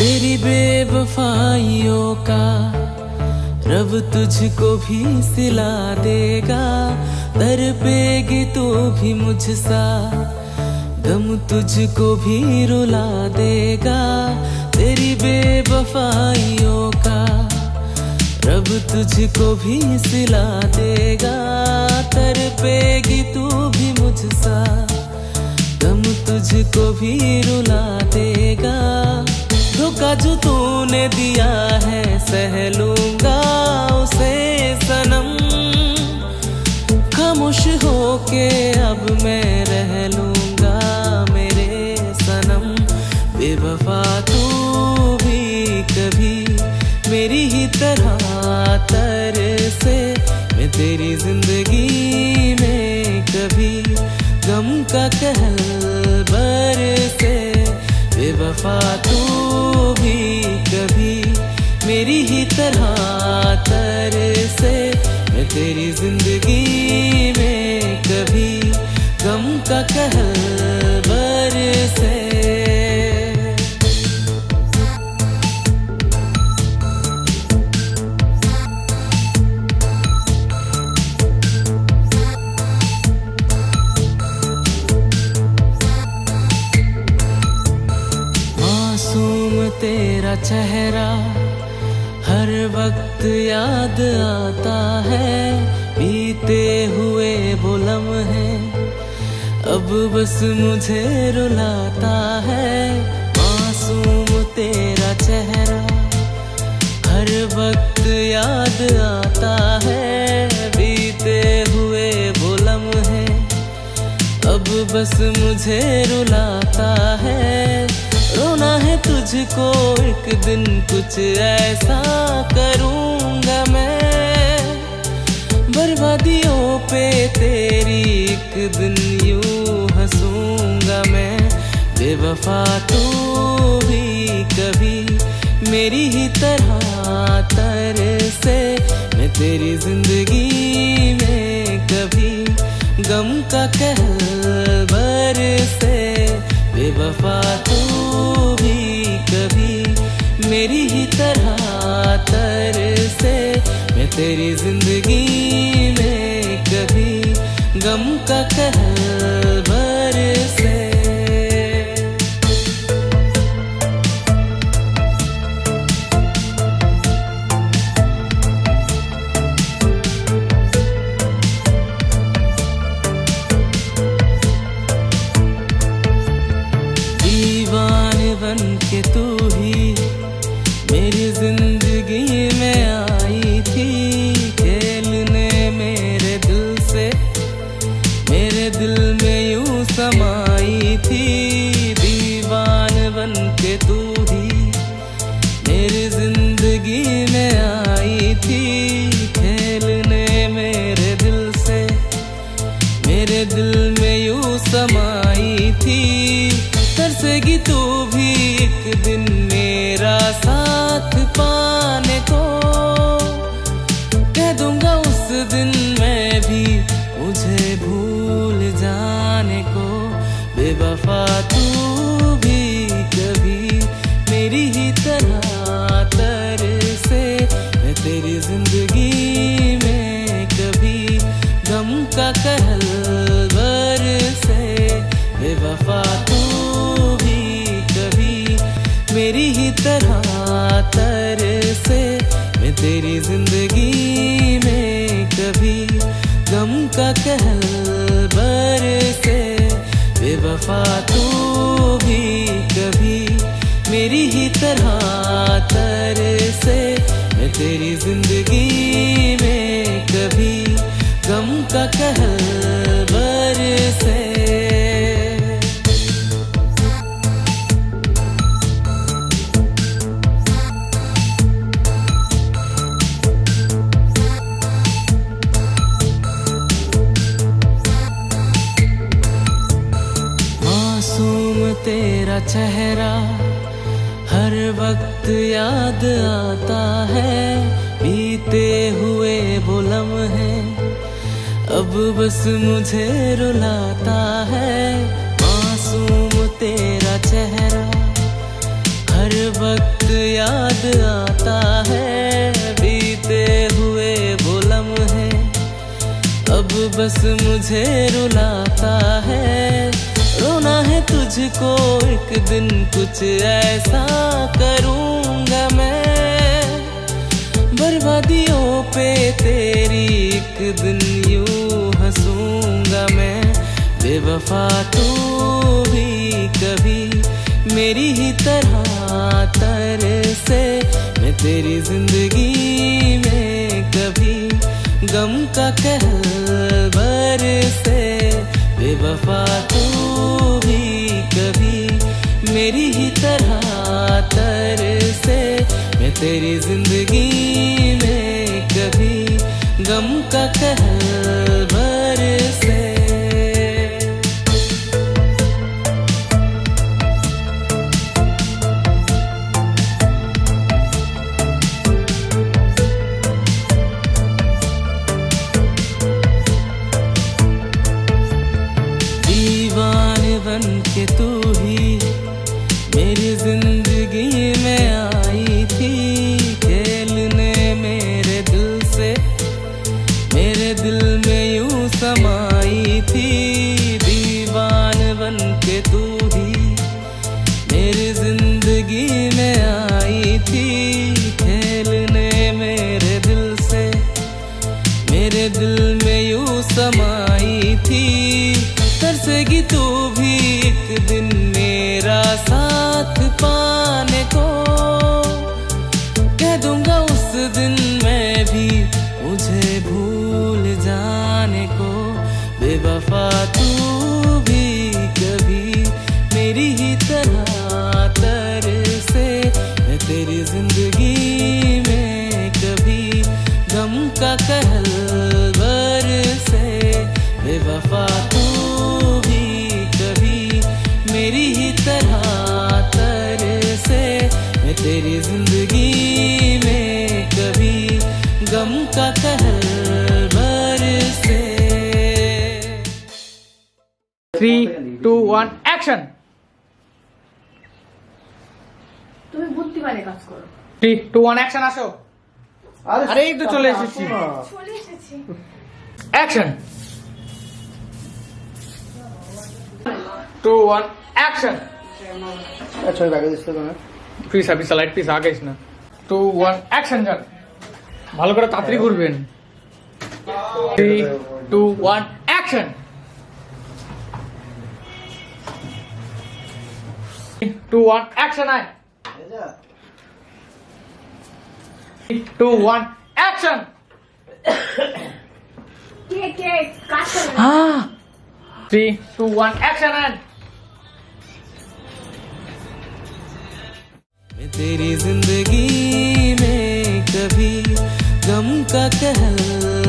तेरी बेवफाइयों का रब तुझको भी सिला देगा। तड़पेगी तू भी मुझसा, गम तुझको भी रुला देगा। तेरी बेवफाइयों का रब तुझको भी सिला देगा। तड़पेगी तू भी मुझसा, गम तुझको भी रुला देगा। धोखा जो तूने दिया है सह लूंगा उसे सनम। खामोश होके अब मैं रह लूंगा मेरे सनम। बेवफा तू भी कभी मेरी ही तरह तरसे। मैं तेरी जिंदगी में कभी गम का कहर बरसे। बेवफा तू भी कभी मेरी ही तरह तरसे। मैं तेरी जिंदगी में कभी गम का कहर बरसे। तेरा चेहरा हर वक्त याद आता है। बीते हुए वो लम्हे अब बस मुझे रुलाता है। मासूम तेरा चेहरा हर वक्त याद आता है। बीते हुए वो लम्हे अब बस मुझे रुलाता है। रोना है तुझको एक दिन कुछ ऐसा करूँगा मैं। बर्बादियों पे तेरी एक दिन यूं हंसूंगा मैं। बेवफा तू भी कभी मेरी ही तरह तरसे। मैं तेरी जिंदगी में कभी गम का कहर बरसे। बेवफा तू भी कभी मेरी ही तरह तरसे। मैं तेरी जिंदगी में कभी गम का कहर बरसे। बन के तू ही मेरी जिंदगी में आई थी। खेलने मेरे दिल से, मेरे दिल में यूं समाई थी। दीवान बन के तू ही मेरी जिंदगी में आई थी। खेलने मेरे दिल से, मेरे दिल में यूं समाई थी। तरसेगी तू भी एक दिन मेरा साथ पाने को। कह दूंगा उस दिन मैं भी मुझे भूल जाने को। बेवफा तू भी कभी मेरी ही तरह तरसे। मैं तेरी जिंदगी में कभी गम का कहर बरसे। बेवफा तू मेरी ही तरह तरसे। मैं तेरी जिंदगी में कभी गम का कहर बरसे। बेवफा तू भी कभी मेरी ही तरह तरसे। मैं तेरी जिंदगी में कभी गम का कहर बरसे। तेरा चेहरा हर वक्त याद आता है। बीते हुए वो लम्हे अब बस मुझे रुलाता है। मासूम तेरा चेहरा हर वक्त याद आता है बीते हुए वो लम्हे, अब बस मुझे रुलाता है। रोना है तुझको एक दिन, कुछ ऐसा करूँगा मैं, बर्बादियों पे तेरी एक दिन यूं हंसूंगा मैं। बेवफा तू भी कभी मेरी ही तरह तरसे, मैं तेरी जिंदगी में कभी गम का कहर बरसे। बेवफा तू भी कभी मेरी ही तरह तरसे, मैं तेरी जिंदगी में कभी गम का कहर बरसे। दीवाने बन के तू ही मेरी जिंदगी में आई थी, खेलने मेरे दिल से, मेरे दिल में यूं समाई थी। दीवान बन के तू ही मेरी जिंदगी में आई थी, खेलने मेरे दिल से, मेरे दिल में यूं समाई थी। तरसेगी तू भी एक दिन मेरा साथ पाने को, कह दूंगा उस दिन मैं भी मुझे भूल जाने को। बेवफा तू भी कभी मेरी ही तरह तरसे, मैं तेरी जिंदगी में कभी गम का कहर बरसे। बेवफा तू भी कभी मेरी ही तरह तरसे, मैं तेरी जिंदगी में कभी गम का कहर बरसे। 3, 2, 1 অ্যাকশন। তুমি বুদ্ধিমানে কাজ করো। 3, 2, 1 অ্যাকশন। আসো। আরে এই তো চলে এসেছি। চলে এসেছি। অ্যাকশন। 2, 1 অ্যাকশন। अच्छा बैगे दिस तो ना প্লিজ আপনি স্লাইড প্লিজ আগেস না। 2, 1 অ্যাকশন যান। ভালো করে তাড়াতাড়ি করবেন। 3, 2, 1 অ্যাকশন। 3, 2, 1 অ্যাকশন। আয় 3, 2, 1 অ্যাকশন। কে কাজ করে? হ্যাঁ 3, 2, 1 অ্যাকশন। এন্ড मैं तेरी जिंदगी में कभी गम का कहर